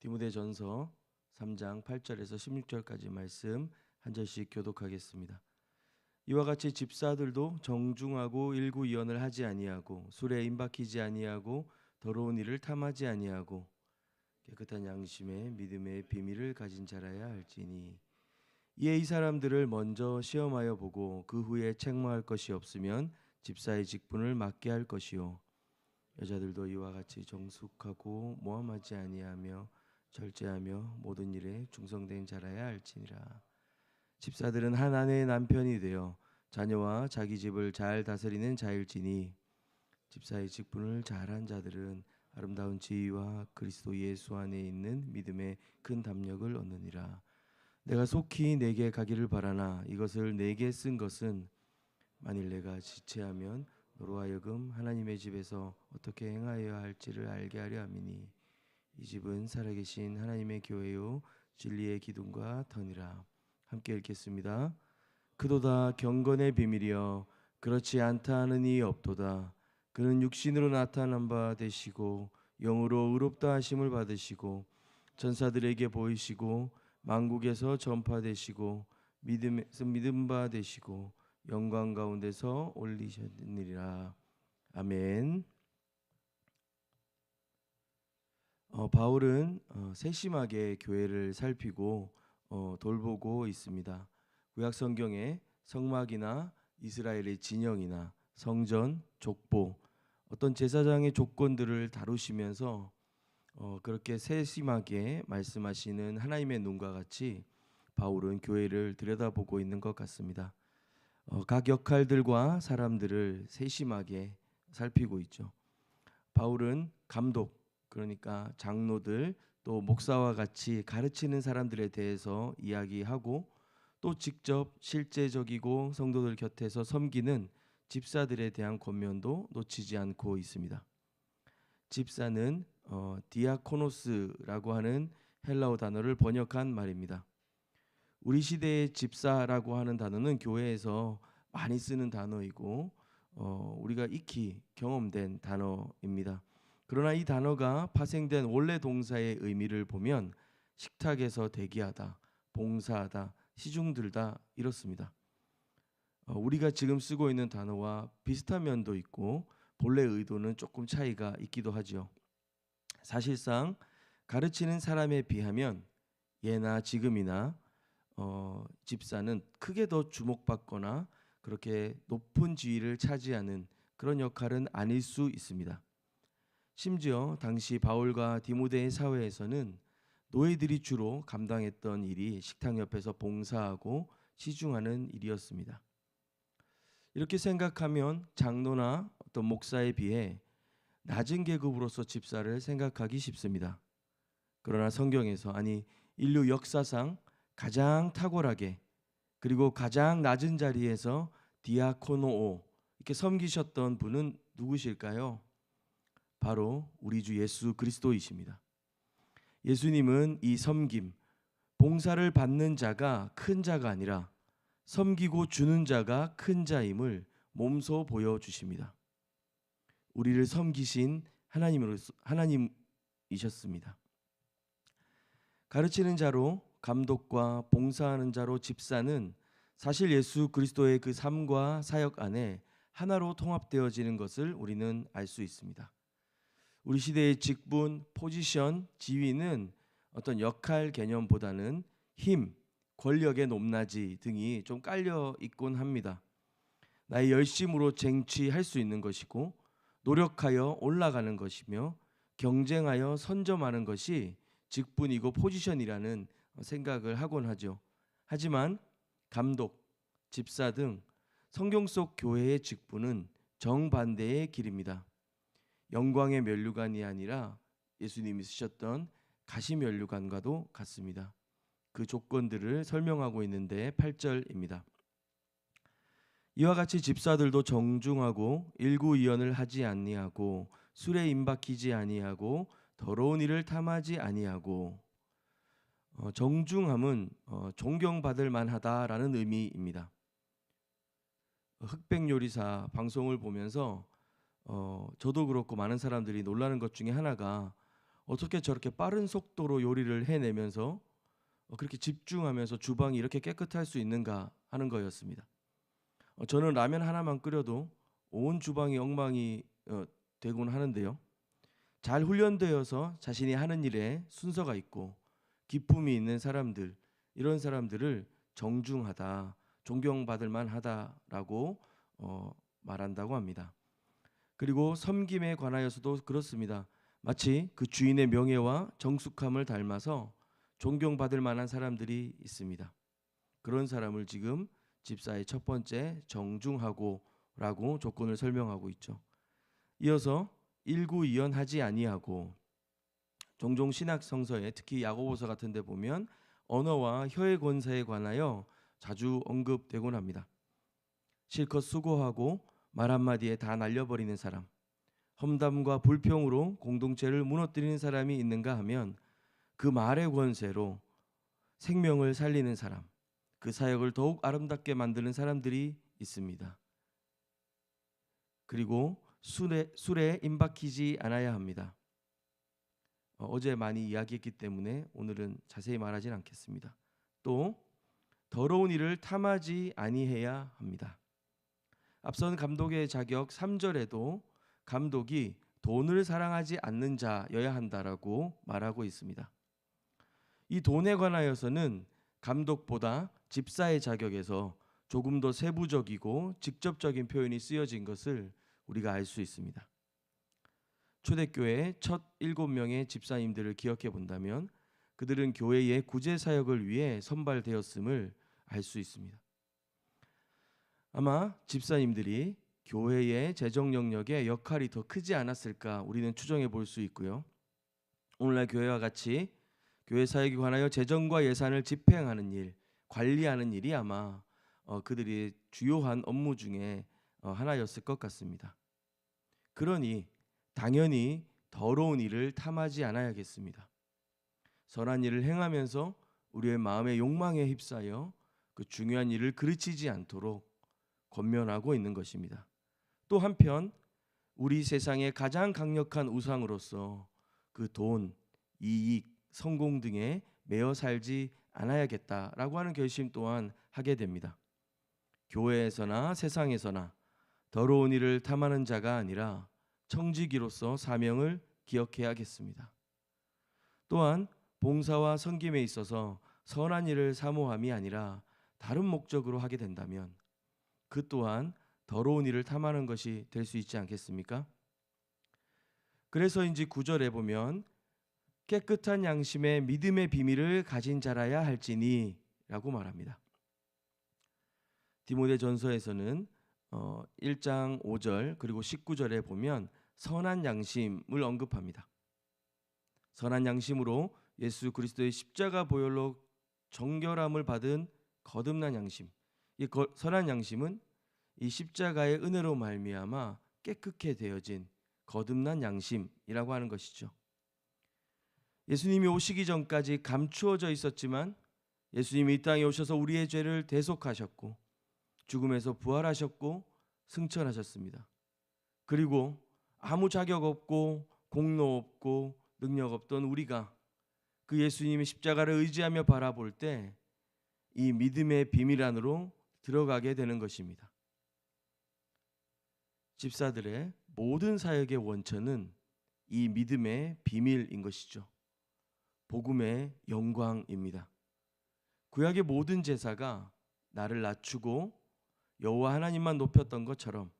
디모데전서 3장 8절에서 16절까지 말씀 한 절씩 교독하겠습니다. 이와 같이 집사들도 정중하고 일구이언을 하지 아니하고 술에 임박히지 아니하고 더러운 일을 탐하지 아니하고 깨끗한 양심에 믿음의 비밀을 가진 자라야 할지니 이에 이 사람들을 먼저 시험하여 보고 그 후에 책망할 것이 없으면 집사의 직분을 맡게 할 것이요 여자들도 이와 같이 정숙하고 모함하지 아니하며 절제하며 모든 일에 충성된 자라야 할지니라. 집사들은 한 아내의 남편이 되어 자녀와 자기 집을 잘 다스리는 자일지니 집사의 직분을 잘한 자들은 아름다운 지위와 그리스도 예수 안에 있는 믿음의 큰 담력을 얻느니라. 내가 속히 내게 가기를 바라나 이것을 내게 쓴 것은 만일 내가 지체하면 너로 하여금 하나님의 집에서 어떻게 행하여야 할지를 알게 하려 함이니 이 집은 살아계신 하나님의 교회요 진리의 기둥과 터니라. 함께 읽겠습니다. 그도다 경건의 비밀이여 그렇지 않다 하는 이 없도다. 그는 육신으로 나타난 바 되시고 영으로 의롭다 하심을 받으시고 전사들에게 보이시고 만국에서 전파되시고 믿음 바 되시고 영광 가운데서 올리셨느니라. 아멘. 바울은 세심하게 교회를 살피고 돌보고 있습니다. 구약 성경에 성막이나 이스라엘의 진영이나 성전, 족보, 어떤 제사장의 조건들을 다루시면서 그렇게 세심하게 말씀하시는 하나님의 눈과 같이 바울은 교회를 들여다보고 있는 것 같습니다. 각 역할들과 사람들을 세심하게 살피고 있죠. 바울은 감독, 그러니까 장로들 또 목사와 같이 가르치는 사람들에 대해서 이야기하고 또 직접 실제적이고 성도들 곁에서 섬기는 집사들에 대한 권면도 놓치지 않고 있습니다. 집사는 디아코노스라고 하는 헬라어 단어를 번역한 말입니다. 우리 시대의 집사라고 하는 단어는 교회에서 많이 쓰는 단어이고 우리가 익히 경험된 단어입니다. 그러나 이 단어가 파생된 원래 동사의 의미를 보면 식탁에서 대기하다, 봉사하다, 시중들다 이렇습니다. 우리가 지금 쓰고 있는 단어와 비슷한 면도 있고 본래 의도는 조금 차이가 있기도 하죠. 사실상 가르치는 사람에 비하면 예나 지금이나 집사는 크게 더 주목받거나 그렇게 높은 지위를 차지하는 그런 역할은 아닐 수 있습니다. 심지어 당시 바울과 디모데의 사회에서는 노예들이 주로 감당했던 일이 식탁 옆에서 봉사하고 시중하는 일이었습니다. 이렇게 생각하면 장로나 어떤 목사에 비해 낮은 계급으로서 집사를 생각하기 쉽습니다. 그러나 성경에서 아니 인류 역사상 가장 탁월하게 그리고 가장 낮은 자리에서 디아코노오 이렇게 섬기셨던 분은 누구실까요? 바로 우리 주 예수 그리스도이십니다. 예수님은 이 섬김, 봉사를 받는 자가 큰 자가 아니라 섬기고 주는 자가 큰 자임을 몸소 보여주십니다. 우리를 섬기신 하나님이셨습니다. 가르치는 자로 감독과 봉사하는 자로 집사는 사실 예수 그리스도의 그 삶과 사역 안에 하나로 통합되어지는 것을 우리는 알 수 있습니다. 우리 시대의 직분, 포지션, 지위는 어떤 역할 개념보다는 힘, 권력의 높낮이 등이 좀 깔려 있곤 합니다. 나의 열심으로 쟁취할 수 있는 것이고 노력하여 올라가는 것이며 경쟁하여 선점하는 것이 직분이고 포지션이라는 생각을 하곤 하죠. 하지만 감독, 집사 등 성경 속 교회의 직분은 정반대의 길입니다. 영광의 면류관이 아니라 예수님이 쓰셨던 가시면류관과도 같습니다. 그 조건들을 설명하고 있는데 8절입니다. 이와 같이 집사들도 정중하고 일구이언을 하지 아니하고 술에 임박히지 아니하고 더러운 일을 탐하지 아니하고 정중함은 존경받을 만하다라는 의미입니다. 흑백 요리사 방송을 보면서 저도 그렇고 많은 사람들이 놀라는 것 중에 하나가 어떻게 저렇게 빠른 속도로 요리를 해내면서 그렇게 집중하면서 주방이 이렇게 깨끗할 수 있는가 하는 거였습니다. 저는 라면 하나만 끓여도 온 주방이 엉망이 되곤 하는데요. 잘 훈련되어서 자신이 하는 일에 순서가 있고 기쁨이 있는 사람들, 이런 사람들을 정중하다, 존경받을 만하다라고 말한다고 합니다. 그리고 섬김에 관하여서도 그렇습니다. 마치 그 주인의 명예와 정숙함을 닮아서 존경받을 만한 사람들이 있습니다. 그런 사람을 지금 집사의 첫 번째 정중하고라고 조건을 설명하고 있죠. 이어서 일구이연하지 아니하고, 종종 신학 성서에 특히 야고보서 같은 데 보면 언어와 혀의 권세에 관하여 자주 언급되곤 합니다. 실컷 수고하고 말 한마디에 다 날려버리는 사람, 험담과 불평으로 공동체를 무너뜨리는 사람이 있는가 하면 그 말의 권세로 생명을 살리는 사람, 그 사역을 더욱 아름답게 만드는 사람들이 있습니다. 그리고 술에 임박히지 않아야 합니다. 어제 많이 이야기했기 때문에 오늘은 자세히 말하진 않겠습니다. 또 더러운 일을 탐하지 아니해야 합니다. 앞선 감독의 자격 3절에도 감독이 돈을 사랑하지 않는 자여야 한다라고 말하고 있습니다. 이 돈에 관하여서는 감독보다 집사의 자격에서 조금 더 세부적이고 직접적인 표현이 쓰여진 것을 우리가 알 수 있습니다. 초대교회 첫 7명의 집사님들을 기억해 본다면 그들은 교회의 구제 사역을 위해 선발되었음을 알 수 있습니다. 아마 집사님들이 교회의 재정 영역에 역할이 더 크지 않았을까 우리는 추정해 볼 수 있고요. 오늘날 교회와 같이 교회 사역에 관하여 재정과 예산을 집행하는 일, 관리하는 일이 아마 그들이 주요한 업무 중에 하나였을 것 같습니다. 그러니 당연히 더러운 일을 탐하지 않아야겠습니다. 선한 일을 행하면서 우리의 마음의 욕망에 휩싸여 그 중요한 일을 그르치지 않도록 권면하고 있는 것입니다. 또 한편 우리 세상의 가장 강력한 우상으로서 그 돈, 이익, 성공 등에 매여 살지 않아야겠다라고 하는 결심 또한 하게 됩니다. 교회에서나 세상에서나 더러운 일을 탐하는 자가 아니라 청지기로서 사명을 기억해야겠습니다. 또한 봉사와 섬김에 있어서 선한 일을 사모함이 아니라 다른 목적으로 하게 된다면 그 또한 더러운 일을 탐하는 것이 될 수 있지 않겠습니까? 그래서인지 9절에 보면 깨끗한 양심의 믿음의 비밀을 가진 자라야 할지니 라고 말합니다. 디모데전서에서는 1장 5절 그리고 19절에 보면 선한 양심을 언급합니다. 선한 양심으로 예수 그리스도의 십자가 보혈로 정결함을 받은 거듭난 양심. 이 선한 양심은 이 십자가의 은혜로 말미암아 깨끗게 되어진 거듭난 양심이라고 하는 것이죠. 예수님이 오시기 전까지 감추어져 있었지만 예수님이 이 땅에 오셔서 우리의 죄를 대속하셨고 죽음에서 부활하셨고 승천하셨습니다. 그리고 아무 자격 없고 공로 없고 능력 없던 우리가 그 예수님의 십자가를 의지하며 바라볼 때 이 믿음의 비밀 안으로 들어가게 되는 것입니다. 집사들의 모든 사역의 원천은 이 믿음의 비밀인 것이죠. 복음의 영광입니다. 구약의 모든 제사가 나를 낮추고 여호와 하나님만 높였던 것처럼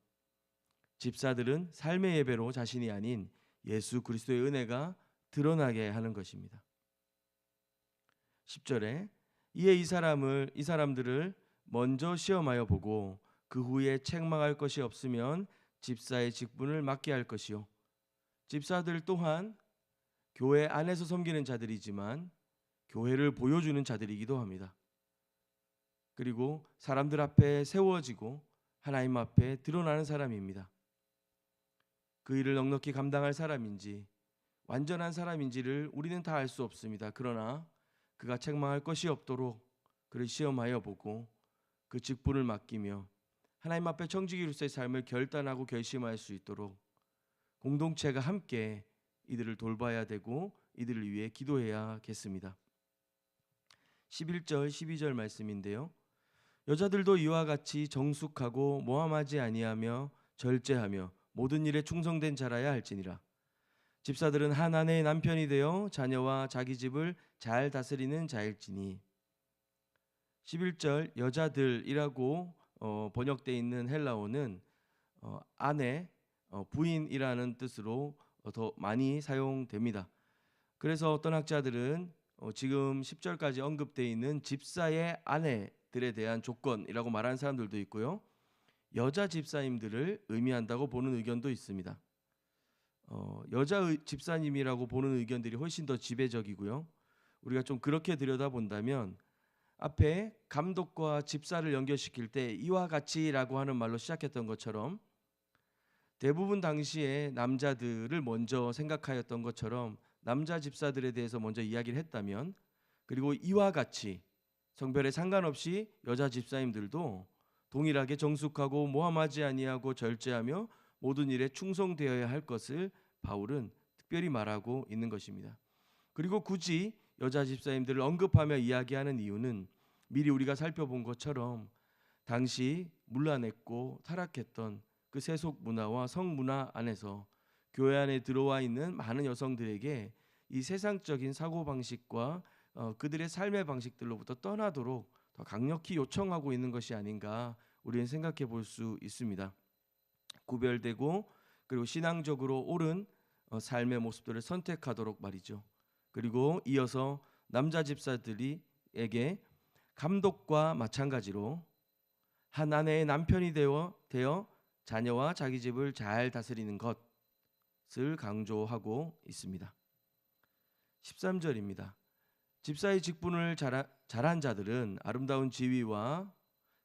집사들은 삶의 예배로 자신이 아닌 예수 그리스도의 은혜가 드러나게 하는 것입니다. 10절에 이에 이 사람들을 먼저 시험하여 보고 그 후에 책망할 것이 없으면 집사의 직분을 맡게 할 것이요. 집사들 또한 교회 안에서 섬기는 자들이지만 교회를 보여주는 자들이기도 합니다. 그리고 사람들 앞에 세워지고 하나님 앞에 드러나는 사람입니다. 그 일을 넉넉히 감당할 사람인지 완전한 사람인지를 우리는 다 알 수 없습니다. 그러나 그가 책망할 것이 없도록 그를 시험하여 보고 그 직분을 맡기며 하나님 앞에 청지기로서의 삶을 결단하고 결심할 수 있도록 공동체가 함께 이들을 돌봐야 되고 이들을 위해 기도해야겠습니다. 11절 12절 말씀인데요. 여자들도 이와 같이 정숙하고 모함하지 아니하며 절제하며 모든 일에 충성된 자라야 할지니라. 집사들은 한 아내의 남편이 되어 자녀와 자기 집을 잘 다스리는 자일지니. 11절 여자들이라고 번역되어 있는 헬라어는 아내, 부인이라는 뜻으로 더 많이 사용됩니다. 그래서 어떤 학자들은 지금 10절까지 언급되어 있는 집사의 아내들에 대한 조건이라고 말하는 사람들도 있고요. 여자 집사님들을 의미한다고 보는 의견도 있습니다. 여자 집사님이라고 보는 의견들이 훨씬 더 지배적이고요. 우리가 좀 그렇게 들여다본다면 앞에 감독과 집사를 연결시킬 때 이와 같이라고 하는 말로 시작했던 것처럼 대부분 당시에 남자들을 먼저 생각하였던 것처럼 남자 집사들에 대해서 먼저 이야기를 했다면, 그리고 이와 같이 성별에 상관없이 여자 집사님들도 동일하게 정숙하고 모함하지 아니하고 절제하며 모든 일에 충성되어야 할 것을 바울은 특별히 말하고 있는 것입니다. 그리고 굳이 여자 집사님들을 언급하며 이야기하는 이유는 미리 우리가 살펴본 것처럼 당시 문란했고 타락했던 그 세속 문화와 성 문화 안에서 교회 안에 들어와 있는 많은 여성들에게 이 세상적인 사고 방식과 그들의 삶의 방식들로부터 떠나도록 더 강력히 요청하고 있는 것이 아닌가 우리는 생각해 볼 수 있습니다. 구별되고 그리고 신앙적으로 옳은 삶의 모습들을 선택하도록 말이죠. 그리고 이어서 남자 집사들에게 감독과 마찬가지로 한 아내의 남편이 되어 자녀와 자기 집을 잘 다스리는 것을 강조하고 있습니다. 13절입니다. 집사의 직분을 잘한 자들은 아름다운 지위와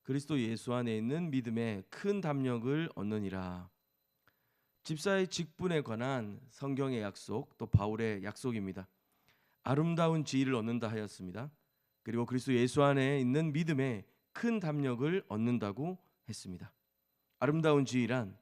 그리스도 예수 안에 있는 믿음에 큰 담력을 얻느니라. 집사의 직분에 관한 성경의 약속, 또 바울의 약속입니다. 아름다운 지위를 얻는다 하였습니다. 그리고 그리스도 예수 안에 있는 믿음에 큰 담력을 얻는다고 했습니다. 아름다운 지위란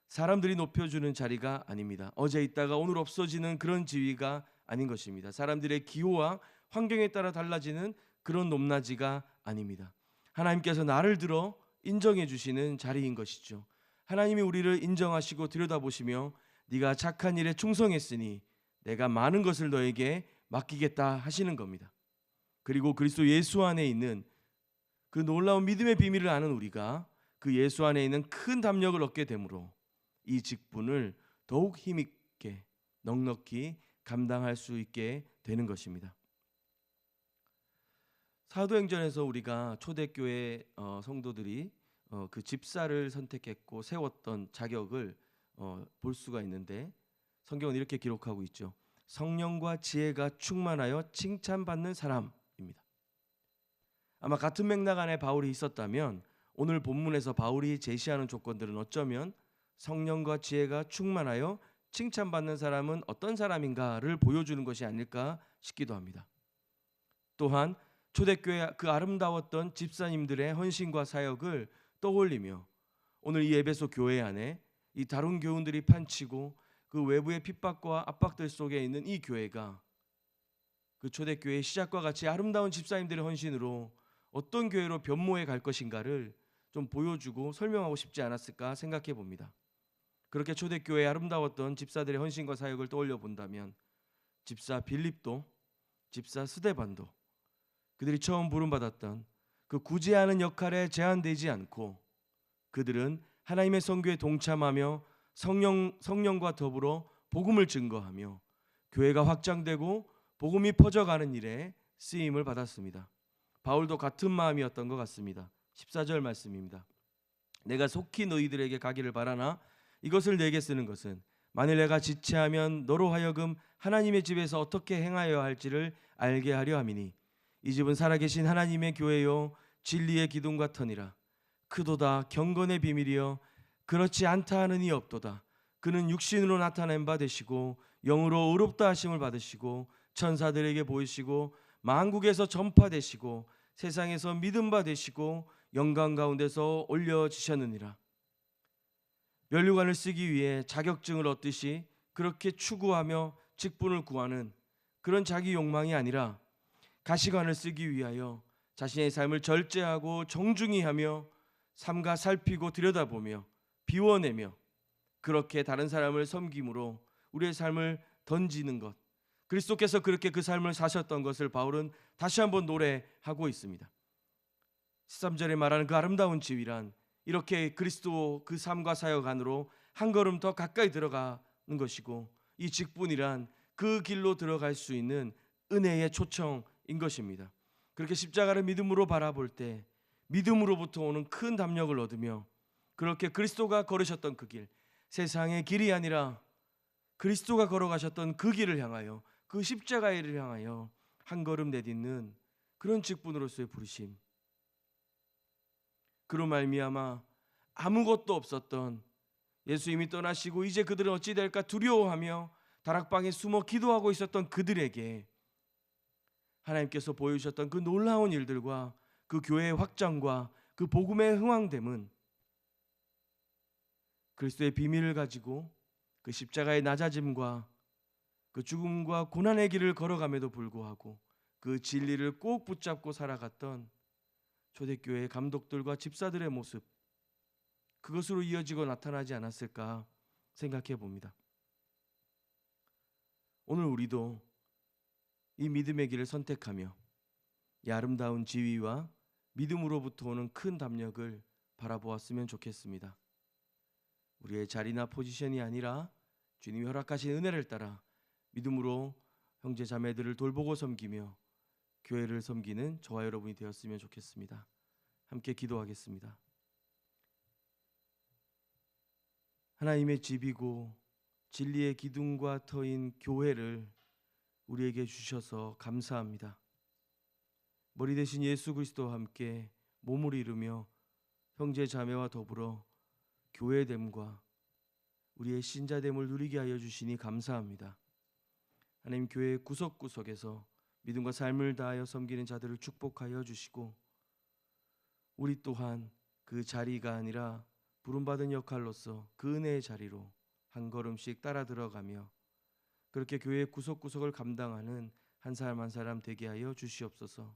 사람들이 높여주는 자리가 아닙니다. 어제 있다가 오늘 없어지는 그런 지위가 아닌 것입니다. 사람들의 기호와 환경에 따라 달라지는 그런 높낮이가 아닙니다. 하나님께서 나를 들어 인정해 주시는 자리인 것이죠. 하나님이 우리를 인정하시고 들여다보시며 네가 착한 일에 충성했으니 내가 많은 것을 너에게 맡기겠다 하시는 겁니다. 그리고 그리스도 예수 안에 있는 그 놀라운 믿음의 비밀을 아는 우리가 그 예수 안에 있는 큰 담력을 얻게 되므로 이 직분을 더욱 힘있게 넉넉히 감당할 수 있게 되는 것입니다. 사도행전에서 우리가 초대교회 성도들이 그 집사를 선택했고 세웠던 자격을 볼 수가 있는데, 성경은 이렇게 기록하고 있죠. 성령과 지혜가 충만하여 칭찬받는 사람입니다. 아마 같은 맥락 안에 바울이 있었다면 오늘 본문에서 바울이 제시하는 조건들은 어쩌면 성령과 지혜가 충만하여 칭찬받는 사람은 어떤 사람인가를 보여주는 것이 아닐까 싶기도 합니다. 또한 초대교회 그 아름다웠던 집사님들의 헌신과 사역을 떠올리며 오늘 이 에베소 교회 안에 이 다른 교훈들이 판치고 그 외부의 핍박과 압박들 속에 있는 이 교회가 그 초대교회의 시작과 같이 아름다운 집사님들의 헌신으로 어떤 교회로 변모해 갈 것인가를 좀 보여주고 설명하고 싶지 않았을까 생각해 봅니다. 그렇게 초대교회의 아름다웠던 집사들의 헌신과 사역을 떠올려 본다면 집사 빌립도, 집사 스데반도, 그들이 처음 부름받았던 그 구제하는 역할에 제한되지 않고 그들은 하나님의 선교에 동참하며 성령과 더불어 복음을 증거하며 교회가 확장되고 복음이 퍼져가는 일에 쓰임을 받았습니다. 바울도 같은 마음이었던 것 같습니다. 14절 말씀입니다. 내가 속히 너희들에게 가기를 바라나 이것을 내게 쓰는 것은 만일 내가 지체하면 너로 하여금 하나님의 집에서 어떻게 행하여야 할지를 알게 하려 함이니 이 집은 살아계신 하나님의 교회요 진리의 기둥과 터니라. 크도다 경건의 비밀이여 그렇지 않다 하는 이 없도다. 그는 육신으로 나타낸 바 되시고 영으로 의롭다 하심을 받으시고 천사들에게 보이시고 만국에서 전파되시고 세상에서 믿음 바 되시고 영광 가운데서 올려지셨느니라. 면류관을 쓰기 위해 자격증을 얻듯이 그렇게 추구하며 직분을 구하는 그런 자기 욕망이 아니라 가시관을 쓰기 위하여 자신의 삶을 절제하고 정중히 하며 삼가 살피고 들여다보며 비워내며 그렇게 다른 사람을 섬김으로 우리의 삶을 던지는 것, 그리스도께서 그렇게 그 삶을 사셨던 것을 바울은 다시 한번 노래하고 있습니다. 13절에 말하는 그 아름다운 지위란 이렇게 그리스도 그 삶과 사역 안으로 한 걸음 더 가까이 들어가는 것이고, 이 직분이란 그 길로 들어갈 수 있는 은혜의 초청인 것입니다. 그렇게 십자가를 믿음으로 바라볼 때 믿음으로부터 오는 큰 담력을 얻으며 그렇게 그리스도가 걸으셨던 그 길, 세상의 길이 아니라 그리스도가 걸어가셨던 그 길을 향하여, 그 십자가를 향하여 한 걸음 내딛는 그런 직분으로서의 부르심, 그로 말미암아 아무것도 없었던 예수님이 떠나시고 이제 그들은 어찌 될까 두려워하며 다락방에 숨어 기도하고 있었던 그들에게 하나님께서 보여주셨던 그 놀라운 일들과 그 교회의 확장과 그 복음의 흥왕됨은 그리스도의 비밀을 가지고 그 십자가의 낮아짐과 그 죽음과 고난의 길을 걸어감에도 불구하고 그 진리를 꼭 붙잡고 살아갔던 초대교회의 감독들과 집사들의 모습, 그것으로 이어지고 나타나지 않았을까 생각해 봅니다. 오늘 우리도 이 믿음의 길을 선택하며 이 아름다운 지위와 믿음으로부터 오는 큰 담력을 바라보았으면 좋겠습니다. 우리의 자리나 포지션이 아니라 주님이 허락하신 은혜를 따라 믿음으로 형제 자매들을 돌보고 섬기며 교회를 섬기는 저와 여러분이 되었으면 좋겠습니다. 함께 기도하겠습니다. 하나님의 집이고 진리의 기둥과 터인 교회를 우리에게 주셔서 감사합니다. 머리 대신 예수 그리스도와 함께 몸을 이루며 형제 자매와 더불어 교회됨과 우리의 신자됨을 누리게 하여 주시니 감사합니다. 하나님, 교회 구석구석에서 믿음과 삶을 다하여 섬기는 자들을 축복하여 주시고 우리 또한 그 자리가 아니라 부름받은 역할로서 그 은혜의 자리로 한 걸음씩 따라 들어가며 그렇게 교회의 구석구석을 감당하는 한 사람 한 사람 되게 하여 주시옵소서.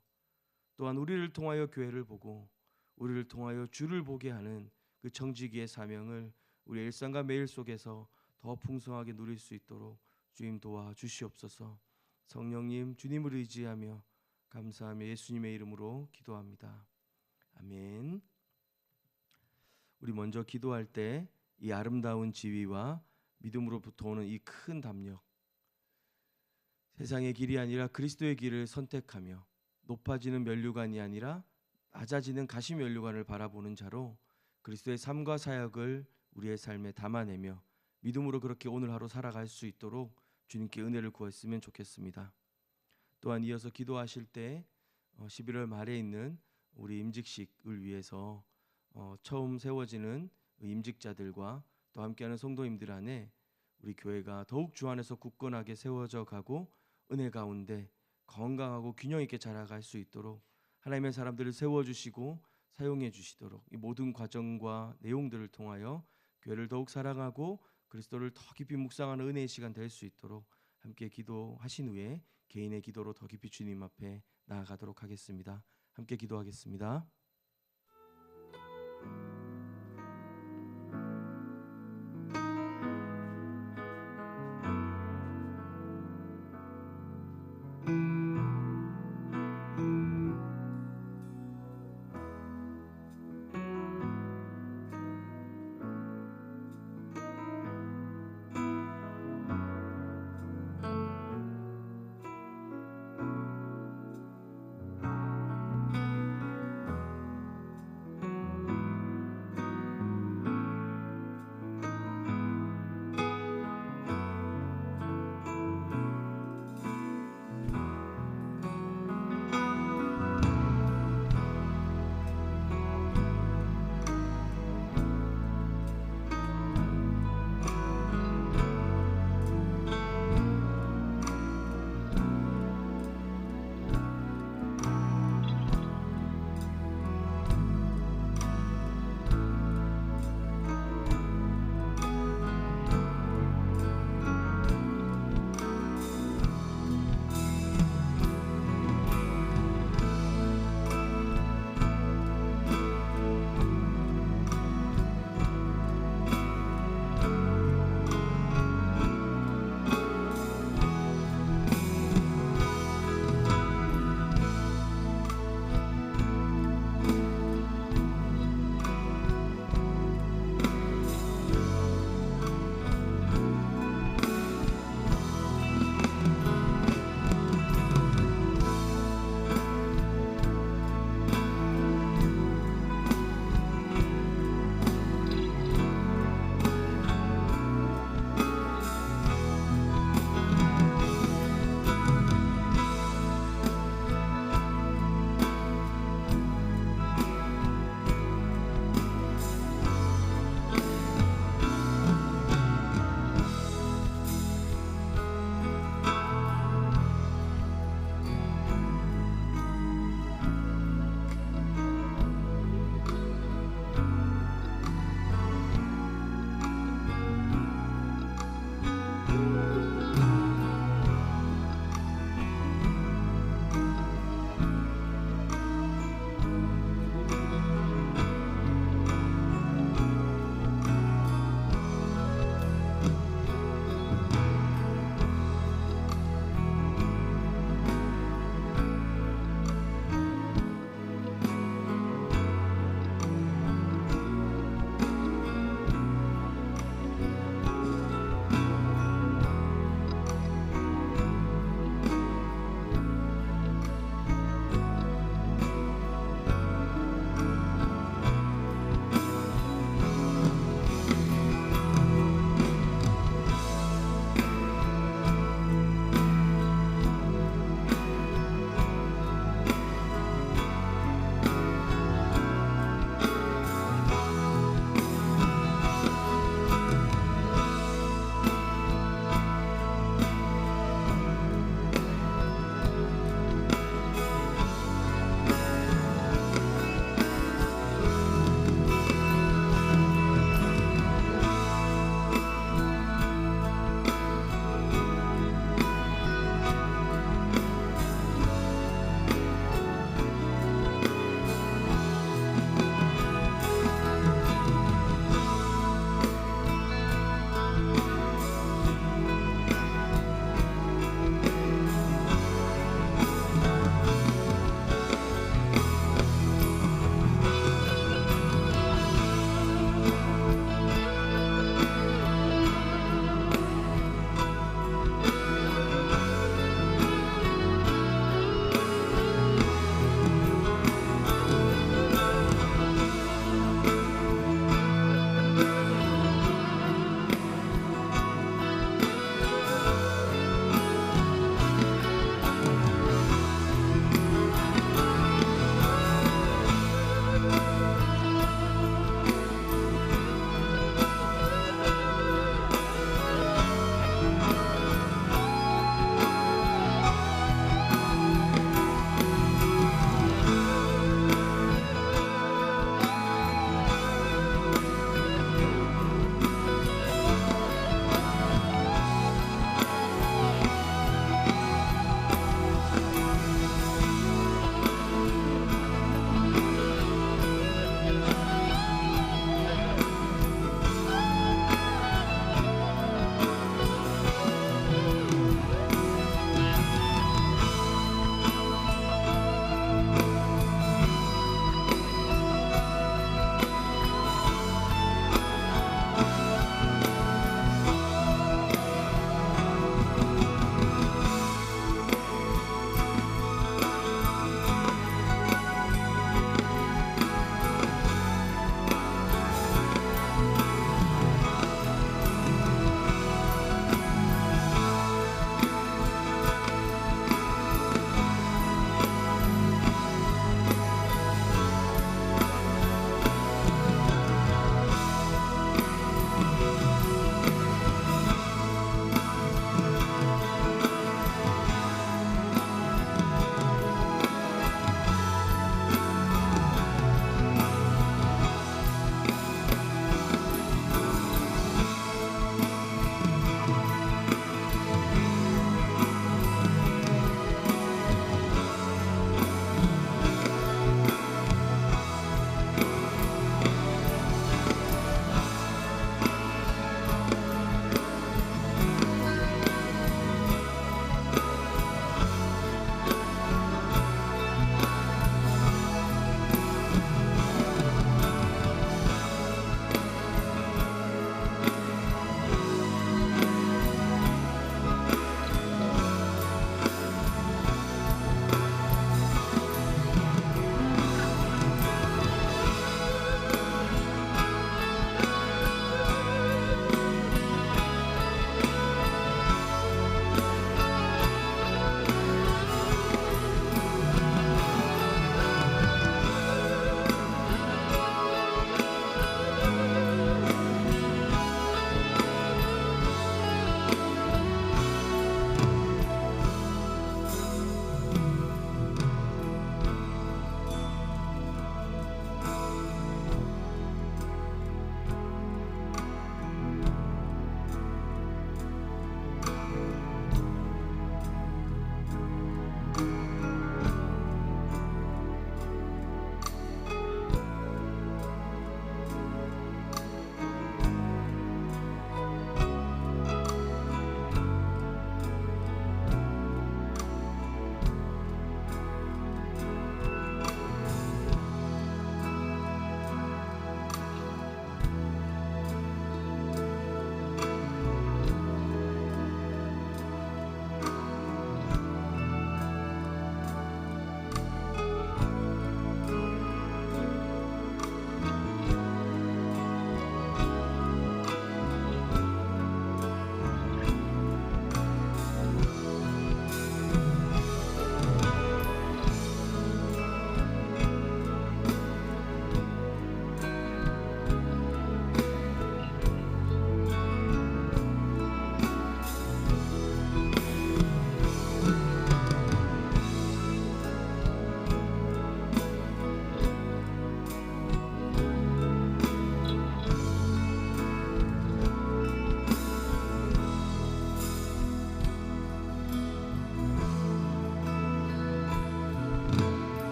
또한 우리를 통하여 교회를 보고 우리를 통하여 주를 보게 하는 그 청지기의 사명을 우리의 일상과 매일 속에서 더 풍성하게 누릴 수 있도록 주님 도와 주시옵소서. 성령님, 주님을 의지하며 감사하며 예수님의 이름으로 기도합니다. 아멘. 우리 먼저 기도할 때 이 아름다운 지위와 믿음으로부터 오는 이 큰 담력, 세상의 길이 아니라 그리스도의 길을 선택하며 높아지는 면류관이 아니라 낮아지는 가시면류관을 바라보는 자로 그리스도의 삶과 사역을 우리의 삶에 담아내며 믿음으로 그렇게 오늘 하루 살아갈 수 있도록 주님께 은혜를 구했으면 좋겠습니다. 또한 이어서 기도하실 때 11월 말에 있는 우리 임직식을 위해서 처음 세워지는 임직자들과 또 함께하는 성도님들 안에 우리 교회가 더욱 주 안에서 굳건하게 세워져 가고 은혜 가운데 건강하고 균형 있게 자라갈 수 있도록 하나님의 사람들을 세워주시고 사용해 주시도록 이 모든 과정과 내용들을 통하여 교회를 더욱 사랑하고 그리스도를 더 깊이 묵상하는 은혜의 시간 될 수 있도록 함께 기도하신 후에 개인의 기도로 더 깊이 주님 앞에 나아가도록 하겠습니다. 함께 기도하겠습니다.